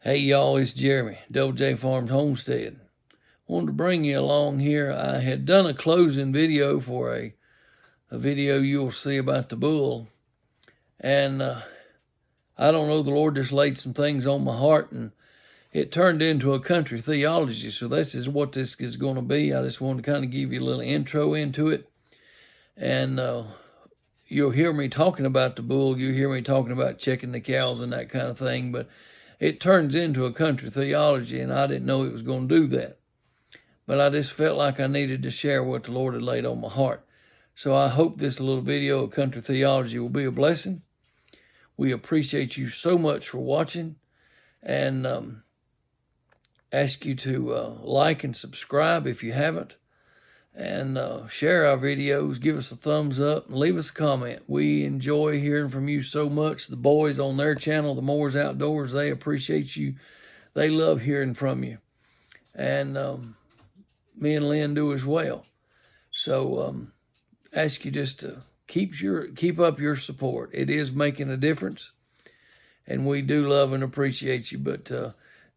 Hey y'all, it's Jeremy, Double J Farms Homestead. Wanted to bring you along here. I had done a closing video for a video you'll see about the bull. And I don't know, the Lord just laid some things on my heart and it turned into a country theology. So this is what this is going to be. I just wanted to kind of give you a little intro into it. And you'll hear me talking about the bull. You'll hear me talking about checking the cows and that kind of thing. But it turns into a country theology, and I didn't know it was going to do that. But I just felt like I needed to share what the Lord had laid on my heart. So I hope this little video of country theology will be a blessing. We appreciate you so much for watching, and ask you to like and subscribe if you haven't, and share our videos, give us a thumbs up, and leave us a comment. We enjoy hearing from you so much. The boys on their channel, The Moors Outdoors, they appreciate you. They love hearing from you. And me and Lynn do as well. So ask you just to keep up your support. It is making a difference, and we do love and appreciate you. But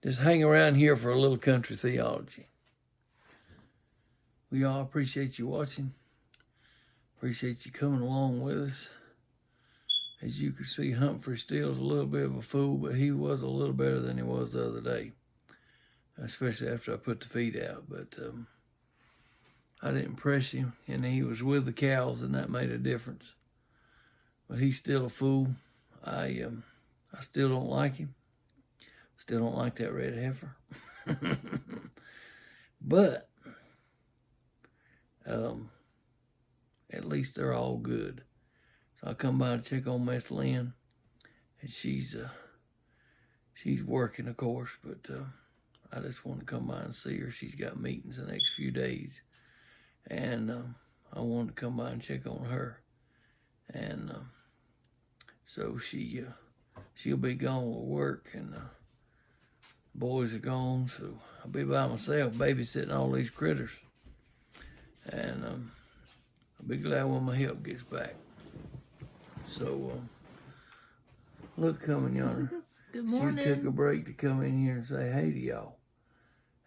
just hang around here for a little country theology. We all appreciate you watching. Appreciate you coming along with us. As you can see, Humphrey still is a little bit of a fool, but he was a little better than he was the other day, especially after I put the feed out. But I didn't press him, and he was with the cows, and that made a difference. But he's still a fool. I still don't like him. Still don't like that red heifer. But at least they're all good. So I come by to check on Miss Lynn, and she's working, of course, but I just want to come by and see her. She's got meetings the next few days, and I wanted to come by and check on her. And so she'll be gone with work, and the boys are gone, so I'll be by myself babysitting all these critters. And I'll be glad when my help gets back. So, look, coming yonder. Good morning. She took a break to come in here and say hey to y'all.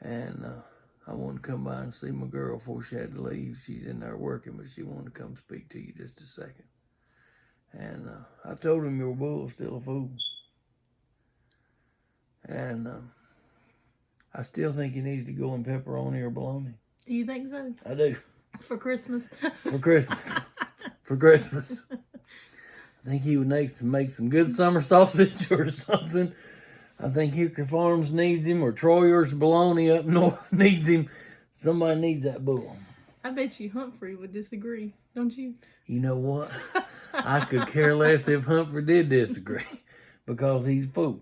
And I wanted to come by and see my girl before she had to leave. She's in there working, but she wanted to come speak to you just a second. And I told him your bull's still a fool. And I still think he needs to go in pepperoni or bologna. Do you think so? I do. For Christmas? For Christmas. For Christmas. I think he would make some good summer sausage or something. I think Hickory Farms needs him, or Troyer's Bologna up north needs him. Somebody needs that bull. I bet you Humphrey would disagree, don't you? You know what? I could care less if Humphrey did disagree, because he's a fool.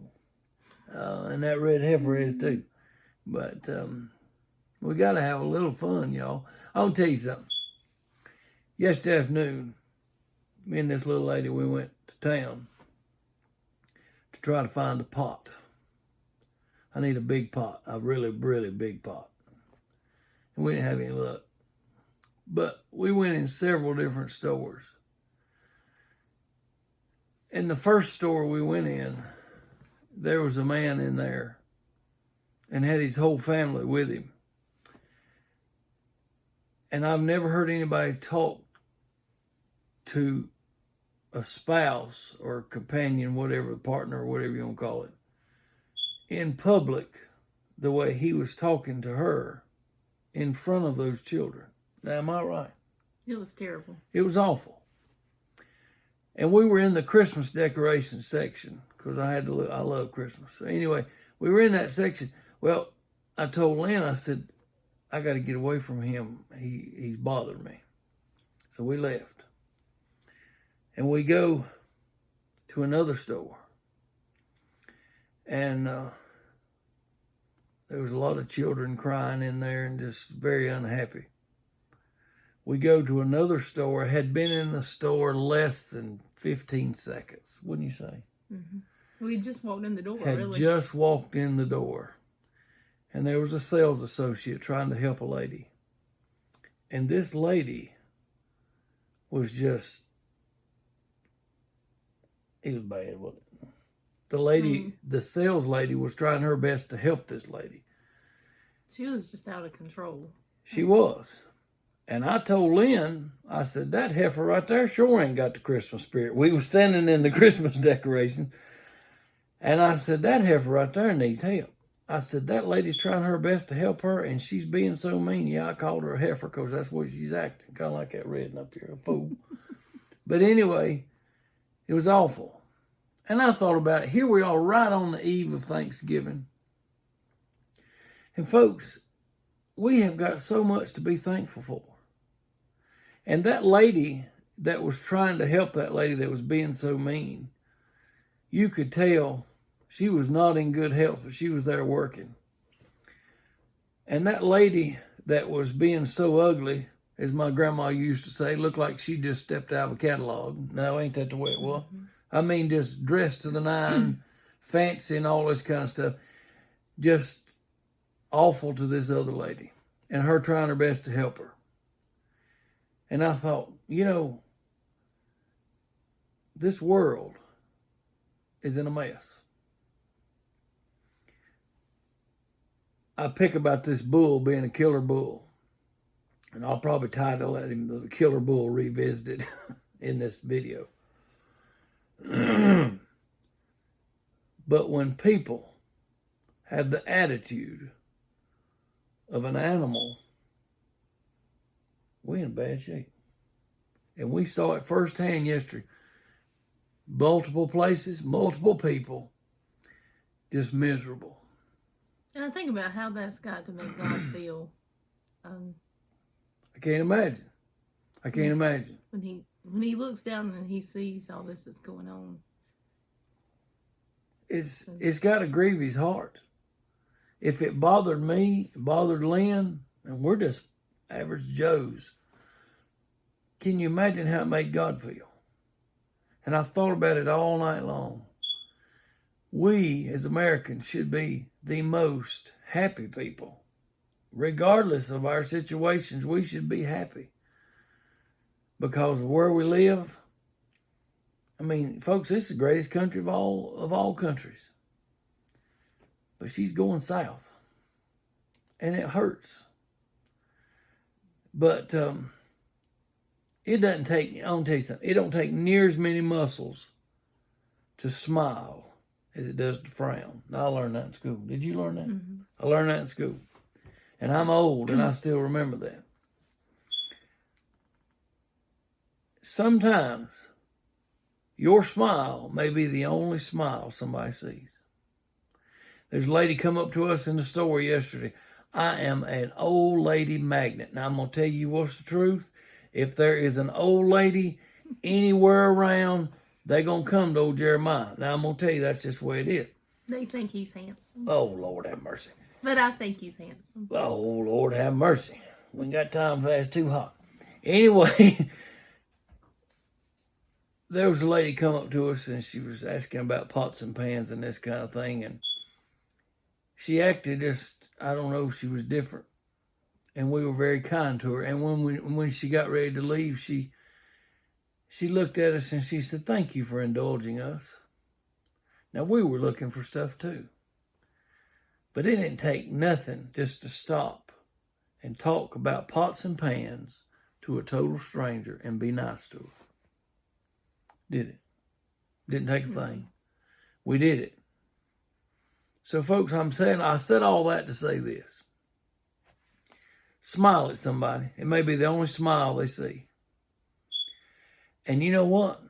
And that red heifer is too. But we got to have a little fun, y'all. I'll tell you something. Yesterday afternoon, me and this little lady, we went to town to try to find a pot. I need a big pot, a really, really big pot. And we didn't have any luck. But we went in several different stores. In the first store we went in, there was a man in there and had his whole family with him. And I've never heard anybody talk to a spouse or companion, whatever, partner, or whatever you want to call it, in public the way he was talking to her in front of those children. Now, am I right? It was terrible. It was awful. And we were in the Christmas decoration section, because I love Christmas. So anyway, we were in that section. Well, I told Lynn, I said, I got to get away from him. He's bothered me. So we left. And we go to another store. And there was a lot of children crying in there and just very unhappy. We go to another store, had been in the store less than 15 seconds, wouldn't you say? Mm-hmm. We just walked in the door, Had just walked in the door. And there was a sales associate trying to help a lady. And this lady was just, it was bad, wasn't it? the lady, the sales lady, was trying her best to help this lady. She was just out of control. She was. And I told Lynn, I said, that heifer right there sure ain't got the Christmas spirit. We were standing in the Christmas decoration. And I said, that heifer right there needs help. I said, that lady's trying her best to help her, and she's being so mean. Yeah, I called her a heifer because that's what she's acting. Kind of like that redden up there, a fool. But anyway, it was awful. And I thought about it. Here we are right on the eve of Thanksgiving. And folks, we have got so much to be thankful for. And that lady that was trying to help that lady that was being so mean, you could tell she was not in good health, but she was there working. And that lady that was being so ugly, as my grandma used to say, looked like she just stepped out of a catalog. No, ain't that the way it was? I mean, just dressed to the nine, fancy and all this kind of stuff. Just awful to this other lady. And her trying her best to help her. And I thought, you know, this world is in a mess. I pick about this bull being a killer bull. And I'll probably title him The Killer Bull Revisited in this video. But when people have the attitude of an animal, we're in bad shape. And we saw it firsthand yesterday. Multiple places, multiple people, just miserable. And I think about how that's got to make God feel. I can't imagine. I can't imagine. When he looks down and he sees all this that's going on. It's got to grieve his heart. If it bothered me, it bothered Lynn, and we're just average Joes, can you imagine how it made God feel? And I thought about it all night long. We, as Americans, should be the most happy people. Regardless of our situations, we should be happy. Because of where we live, I mean, folks, this is the greatest country of all countries. But she's going south. And it hurts. But it doesn't take, I'll tell you something, it don't take near as many muscles to smile as it does to frown. Now, I learned that in school. Did you learn that? Mm-hmm. I learned that in school. And I'm old, and I still remember that. Sometimes your smile may be the only smile somebody sees. There's a lady come up to us in the store yesterday. I am an old lady magnet. Now, I'm going to tell you what's the truth. If there is an old lady anywhere around, they're going to come to old Jeremiah. Now, I'm going to tell you that's just the way it is. They think he's handsome. Oh, Lord have mercy. But I think he's handsome. Oh, Lord have mercy. We ain't got time for that. It's too hot. Anyway, there was a lady come up to us, and she was asking about pots and pans and this kind of thing. And she acted just, I don't know, she was different. And we were very kind to her. And when she got ready to leave, she looked at us and she said, "Thank you for indulging us." Now, we were looking for stuff too. But it didn't take nothing just to stop and talk about pots and pans to a total stranger and be nice to her. Did it? Didn't take a thing. We did it. So, folks, I said all that to say this. Smile at somebody. It may be the only smile they see. And you know what?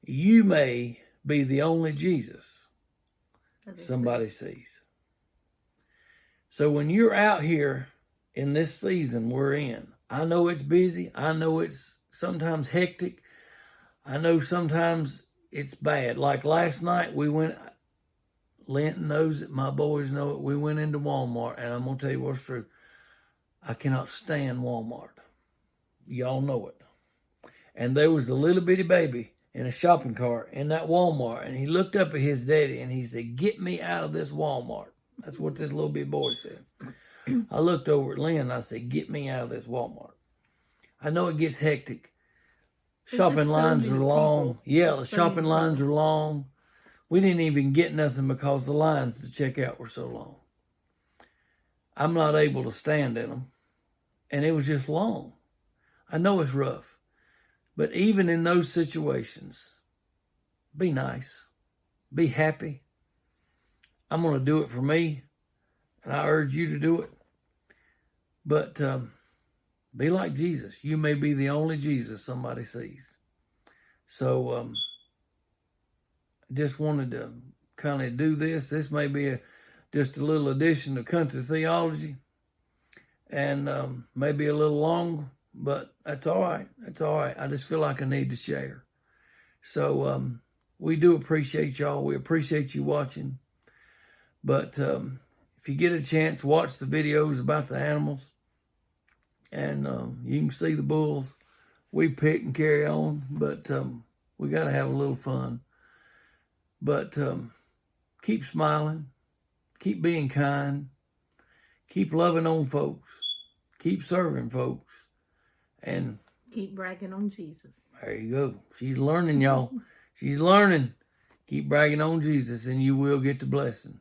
You may be the only Jesus somebody sees. So when you're out here in this season we're in, I know it's busy. I know it's sometimes hectic. I know sometimes it's bad. Like last night we went, Linton knows it, my boys know it, we went into Walmart, and I'm going to tell you what's true. I cannot stand Walmart. Y'all know it. And there was a little bitty baby in a shopping cart in that Walmart, and he looked up at his daddy and he said, "Get me out of this Walmart." That's what this little bitty boy said. I looked over at Lynn and I said, "Get me out of this Walmart." I know it gets hectic. Shopping lines are long. Yeah, the shopping lines are long. We didn't even get nothing because the lines to check out were so long. I'm not able to stand in them. And it was just long. I know it's rough. But even in those situations, be nice. Be happy. I'm going to do it for me. And I urge you to do it. But be like Jesus. You may be the only Jesus somebody sees. So I just wanted to kind of do this. This may be just a little addition to country theology. And maybe a little long, but that's all right. That's all right. I just feel like I need to share. So we do appreciate y'all. We appreciate you watching. But if you get a chance, watch the videos about the animals. And you can see the bulls. We pick and carry on, but we got to have a little fun. But keep smiling. Keep being kind. Keep loving on folks. Keep serving folks. And keep bragging on Jesus. There you go. She's learning, y'all. She's learning. Keep bragging on Jesus and you will get the blessing.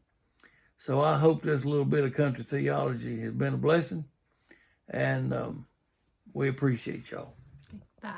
So I hope this little bit of country theology has been a blessing. And we appreciate y'all. Bye.